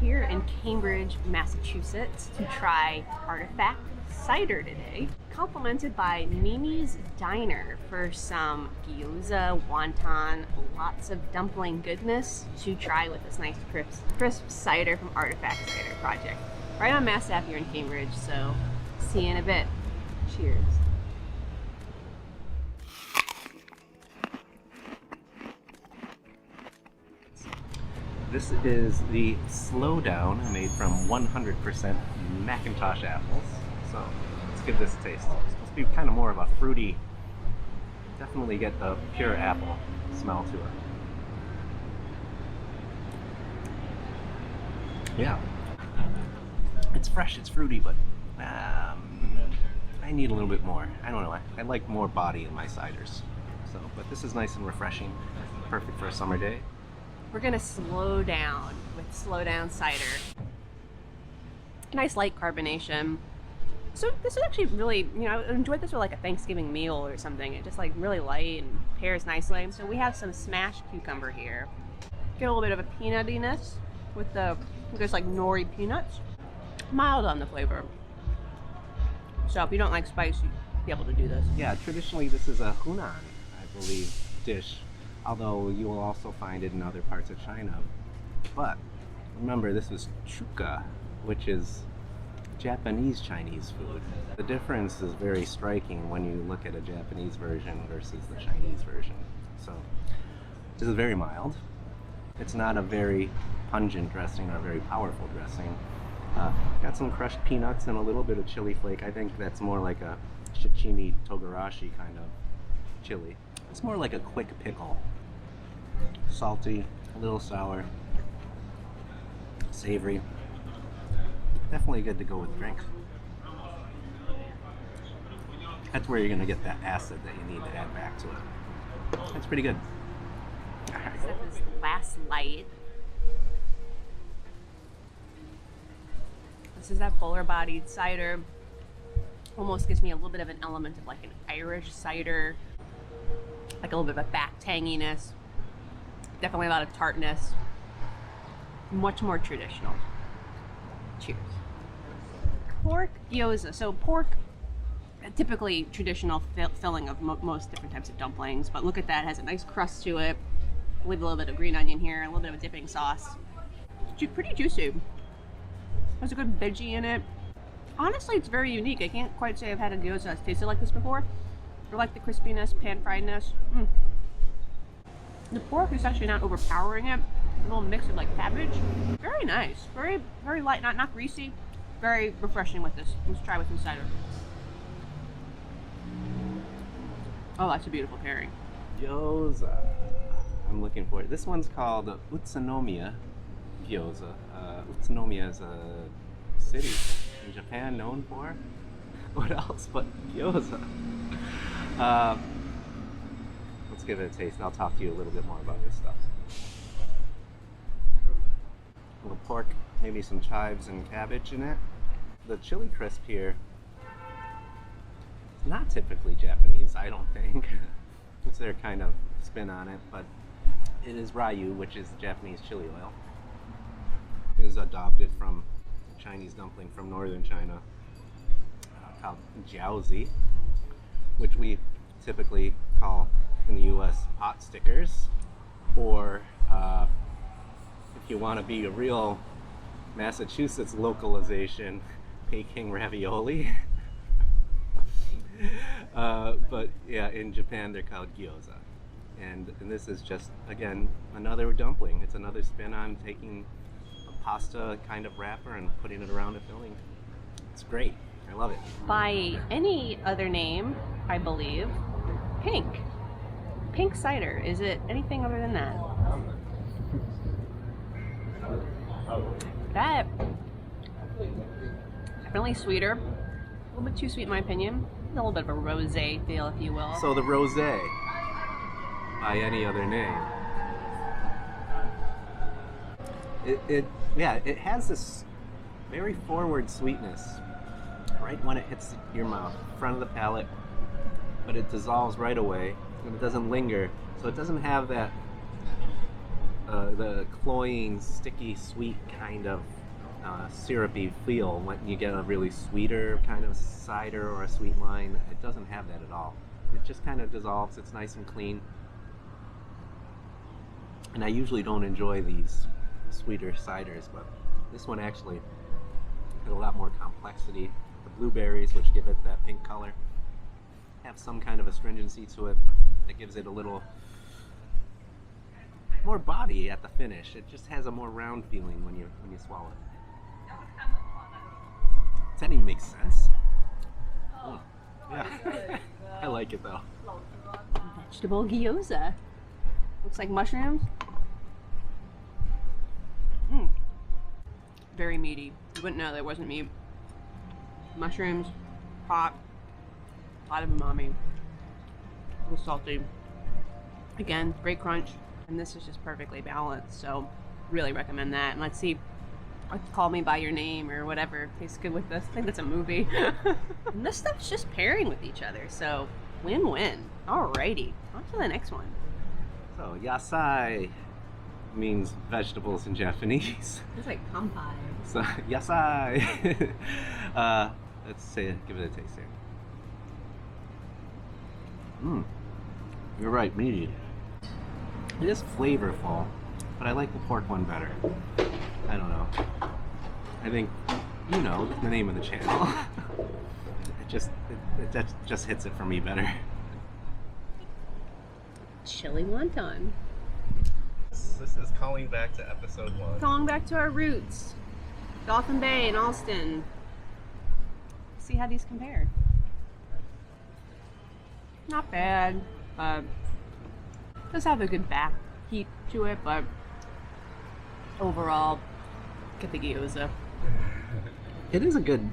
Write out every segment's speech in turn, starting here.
here in Cambridge, Massachusetts to try Artifact Cider today, complimented by Mimi's Diner for some gyoza, wonton, lots of dumpling goodness to try with this nice crisp cider from Artifact Cider Project. Right on Mass Ave here in Cambridge, so see you in a bit. Cheers. This is the Slowdown made from 100% Macintosh apples. So let's give this a taste. It's supposed to be kind of more of a fruity, definitely get the pure apple smell to it. Yeah. It's fresh, it's fruity, but I need a little bit more. I don't know, I like more body in my ciders. So, but this is nice and refreshing, perfect for a summer day. We're gonna slow down with Slowdown cider. Nice light carbonation. So this is actually really, I enjoyed this with like a Thanksgiving meal or something. It's just like really light and pairs nicely. So we have some smashed cucumber here. Get a little bit of a peanutiness with just like nori peanuts. Mild on the flavor. So if you don't like spice, you'll be able to do this. Yeah, traditionally this is a Hunan, I believe, dish. Although you will also find it in other parts of China. But remember, this was Chūka, which is Japanese Chinese food. The difference is very striking when you look at a Japanese version versus the Chinese version. So this is very mild. It's not a very pungent dressing or a very powerful dressing. Got some crushed peanuts and a little bit of chili flake. I think that's more like a shichimi togarashi kind of chili. It's more like a quick pickle. Salty, a little sour, savory. Definitely good to go with drinks. That's where you're going to get that acid that you need to add back to it. That's pretty good. All right. This is Last Light. This is that fuller-bodied cider. Almost gives me a little bit of an element of like an Irish cider. Like a little bit of a back tanginess. Definitely a lot of tartness. Much more traditional. Cheers. Pork gyoza. So pork, typically traditional filling of most different types of dumplings, but look at that, it has a nice crust to it. Leave a little bit of green onion here, a little bit of a dipping sauce. Pretty juicy. There's a good veggie in it. Honestly, it's very unique. I can't quite say I've had a gyoza that's tasted like this before. I like the crispiness, pan-friedness. The pork is actually not overpowering it. A little mix of like cabbage. Very nice. Very, very light, not greasy. Very refreshing with this. Let's try with some cider. Oh, that's a beautiful pairing. Gyoza. I'm looking for it. This one's called Utsunomiya Gyoza. Utsunomiya is a city in Japan known for what else but gyoza. Let's give it a taste and I'll talk to you a little bit more about this stuff. A little pork, maybe some chives and cabbage in it. The chili crisp here is not typically Japanese, I don't think. It's their kind of spin on it, but it is Ryu, which is Japanese chili oil. It is adopted from Chinese dumpling from northern China called jiaozi, which we typically call in the US pot stickers, or if you want to be a real Massachusetts localization, Peking ravioli. But yeah, in Japan they're called gyoza. And this is just, again, another dumpling. It's another spin on taking a pasta kind of wrapper and putting it around a filling. It's great. I love it. By any other name, I believe, pink. Pink cider. Is it anything other than that? That definitely sweeter. A little bit too sweet in my opinion. A little bit of a rosé feel, if you will. So the rosé, by any other name. It has this very forward sweetness right when it hits your mouth, front of the palate, but it dissolves right away and it doesn't linger, so it doesn't have that the cloying, sticky, sweet kind of syrupy feel when you get a really sweeter kind of cider or a sweet wine. It doesn't have that at all. It just kind of dissolves. It's nice and clean. And I usually don't enjoy these sweeter ciders, but this one actually has a lot more complexity. The blueberries, which give it that pink color, have some kind of astringency to it that gives it a little more body at the finish. It just has a more round feeling when you swallow it. Does that even make sense? Oh, yeah. I like it though. Vegetable gyoza. Looks like mushrooms. Very meaty. You wouldn't know that wasn't meat. Mushrooms, hot, a lot of umami. A little salty. Again, great crunch. And this is just perfectly balanced, so really recommend that. And let's see, Call Me By Your Name or whatever tastes good with this. I think that's a movie. And this stuff's just pairing with each other, so win-win. Alrighty, on to the next one. So yasai means vegetables in Japanese. It's like kampai. So yasai. Let's say, give it a taste here. You're right, meaty. It is flavorful, but I like the pork one better. I don't know. I think you know the name of the channel. That just hits it for me better. Chili wonton. This is calling back to episode 1. Calling back to our roots. Dolphin Bay and Alston. See how these compare. Not bad. Does have a good back heat to it, but overall, get the gyoza. It is a good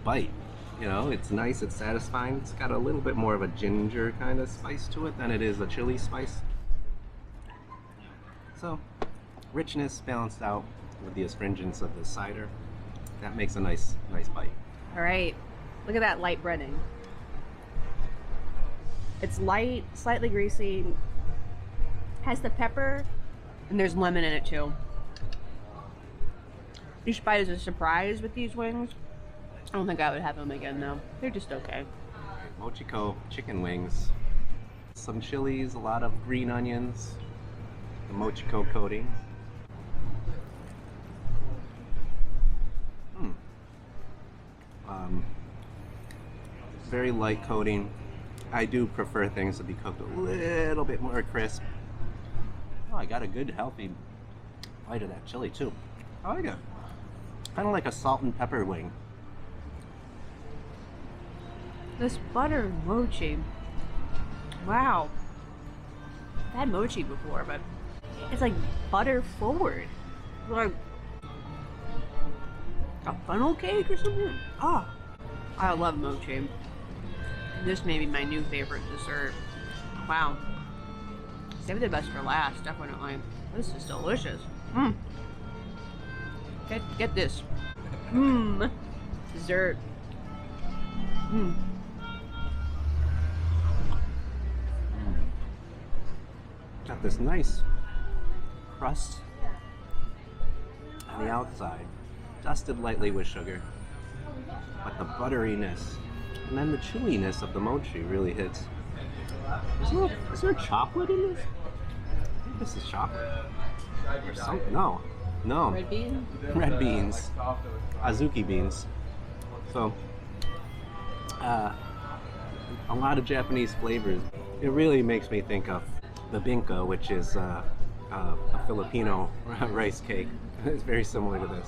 bite. You know, it's nice, it's satisfying. It's got a little bit more of a ginger kind of spice to it than it is a chili spice. So, richness balanced out with the astringence of the cider. That makes a nice bite. All right, look at that light breading. It's light, slightly greasy, has the pepper, and there's lemon in it too. Each bite is a surprise with these wings. I don't think I would have them again though. They're just okay. Mochiko chicken wings. Some chilies, a lot of green onions, the Mochiko coating. Very light coating. I do prefer things to be cooked a little bit more crisp. Oh, I got a good healthy bite of that chili too. I like it. Kind of like a salt and pepper wing. This butter mochi. Wow. I've had mochi before, but it's like butter forward. Like a funnel cake or something. Oh, I love mochi. This may be my new favorite dessert. Wow. Save the best for last, definitely. This is delicious. Get this. Dessert. Got this nice crust on the outside, dusted lightly with sugar, but the butteriness and then the chewiness of the mochi really hits. Is there chocolate in this? I think this is chocolate. Or something. No. Red beans? Red beans. Azuki beans. So, a lot of Japanese flavors. It really makes me think of bibingka, which is a Filipino rice cake. It's very similar to this.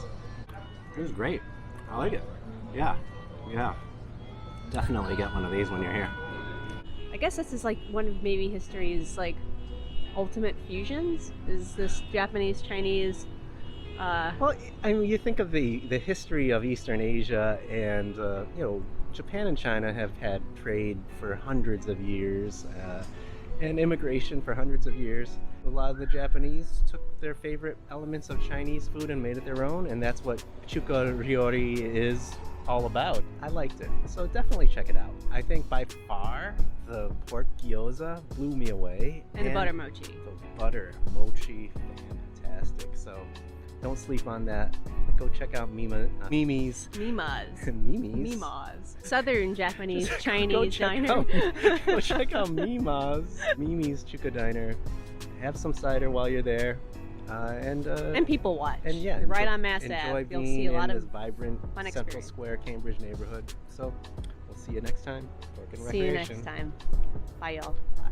It was great. I like it. Yeah. Definitely get one of these when you're here. I guess this is like one of maybe history's like ultimate fusions. Is this Japanese Chinese? Well, I mean, you think of the history of Eastern Asia, and you know, Japan and China have had trade for hundreds of years, and immigration for hundreds of years. A lot of the Japanese took their favorite elements of Chinese food and made it their own, and that's what Chūka Ryori is all about. I liked it, so definitely check it out. I think by far the pork gyoza blew me away. And the butter mochi. The butter mochi, fantastic. So don't sleep on that. Go check out Mimi's. Mimas. Mimi's. Mimas. Southern Japanese Chinese diner. Go check out Mimi's Chūka Diner. Have some cider while you're there. And people watch. And yeah, you're right on Mass Ave. You'll see a lot in of this vibrant fun Central experience. Square Cambridge neighborhood. So we'll see you next time. Pork and See you Recreation. next time. Bye, y'all. Bye.